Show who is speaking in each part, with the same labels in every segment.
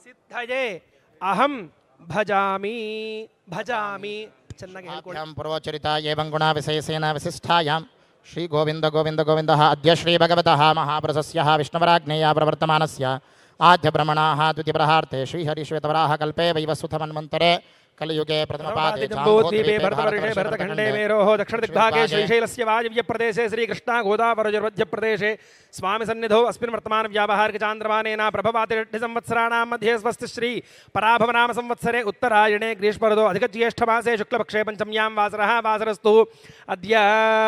Speaker 1: ಸಿದ್ಧಯೇ ಅಹಂ ಭಜಾಮಿ ಭಜಾಮಿ ಚೆನ್ನಾಗಿ ಹೇಳ್ಕೊಳ್ಳಿ.
Speaker 2: ಪೂರ್ವಚರಿತ ಏವಂ ಗುಣ ವಿಶೇಷೇಣ ವಿಶಿಷ್ಟಾಯಾಂ ಶ್ರೀ ಗೋವಿಂದ ಗೋವಿಂದ ಗೋವಿಂದ ಅದ್ಯ ಶ್ರೀ ಭಗವತಃ ಮಹಾಪುರುಷಸ್ಯ ವಿಷ್ಣುವರಾಜ್ಞೇಯ ಪ್ರವರ್ತಮಾನಸ್ಯ ಆದ್ಯ ಬ್ರಹ್ಮಣಃ ದ್ವಿತೀಯಪ್ರಹಾರ್ತೆ ಶ್ರೀಹರಿಶ್ವೇತವರಾಹ ಕಲ್ಪೇ ವೈವಸ್ವತಮನ್ವಂತರೆ ಕಲಿಯುಗೆ ಪ್ರಥಮಪಾದೆ
Speaker 1: ಜಂಬೂದ್ವೀಪೆ ಭರತवर्षे भरतखण्डे मेरोः दक्षिणदिग्भागे श्रीशैलस्य वायव्यप्रदेशे श्रीकृष्णा गोदावरीमध्यप्रदेशे स्वामी सन्निधौ अस्मिन् वर्तमान व्यावहारिकचान्द्रमानेन प्रभवाति संवत्सराणां मध्ये स्वस्ति श्री पराभवनाम संवत्सरे उत्तरायणे ग्रीष्मऋतौ अधिकज्येष्ठमासे शुक्लपक्षे पंचम्यां वासरः वासरस्तु अद्य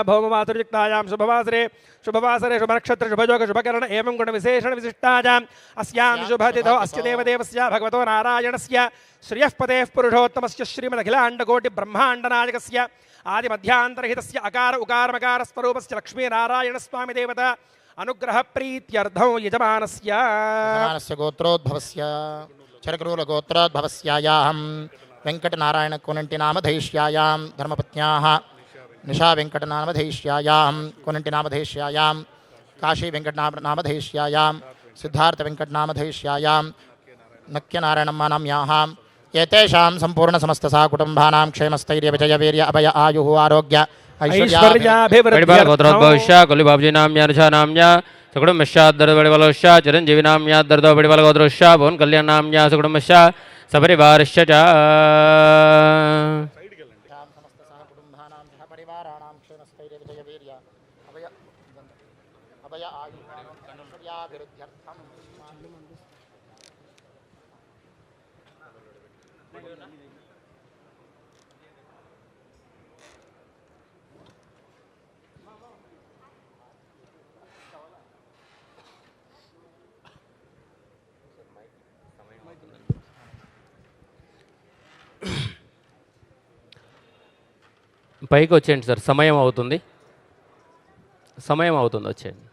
Speaker 1: भौमवासरयुक्तायां शुभवासरे शुभनक्षत्र शुभयोग शुभकर्ण एवं गुणविशेषण विशिष्टायाम् अस्यां शुभतिथौ अस्य देवदेवस्य भगवतो नारायणस्य श्रियः पतेः पुरुषोत्तमस्य श्रीमदखिलाण्डकोटि ब्रह्माण्डनायकस्य आदिमध्यान्तरहितस्य अकार उकारमकार स्वरूपस्य लक्ष्मीनारायणस्वामी देवता अनुग्रह प्रीत्यर्थं यजमानस्य
Speaker 2: गोत्रोद्भवस्य चरकुरूलगोत्रोद्भवस्यायाहं वेङ्कटनारायणकुनण्टिनामधैष्यायां धर्मपत्न्याः निशा वेङ्कटनामधैष्यायां कुनण्टिनामधैष्यायां काशी वेङ्कटनामधैष्यायां सिद्धार्थ वेङ्कटनामधैष्यायां नक्यनारायणम्मा नाम्याः एतेषां सम्पूर्णसमस्तसा कुटुम्बानां क्षेमस्थैर्य विजय वीर्य अभय आयुः आरोग्य
Speaker 3: ऐश्वर्याभिवृद्ध्यर्थं कुलिबाबजी नाम्या ऋषा नाम्या सुकुटुम्बश्चाद्दर्दवडिवलोश्चा चिरञ्जीवी नाम्या दर्दवडिवलगोत्रोश्चा भुवन कल्याण नाम्या सुकुटुम्बश्चा सपरिवारश्च च పైకి వచ్చేయండి సార్, సమయం అవుతుంది వచ్చేయండి.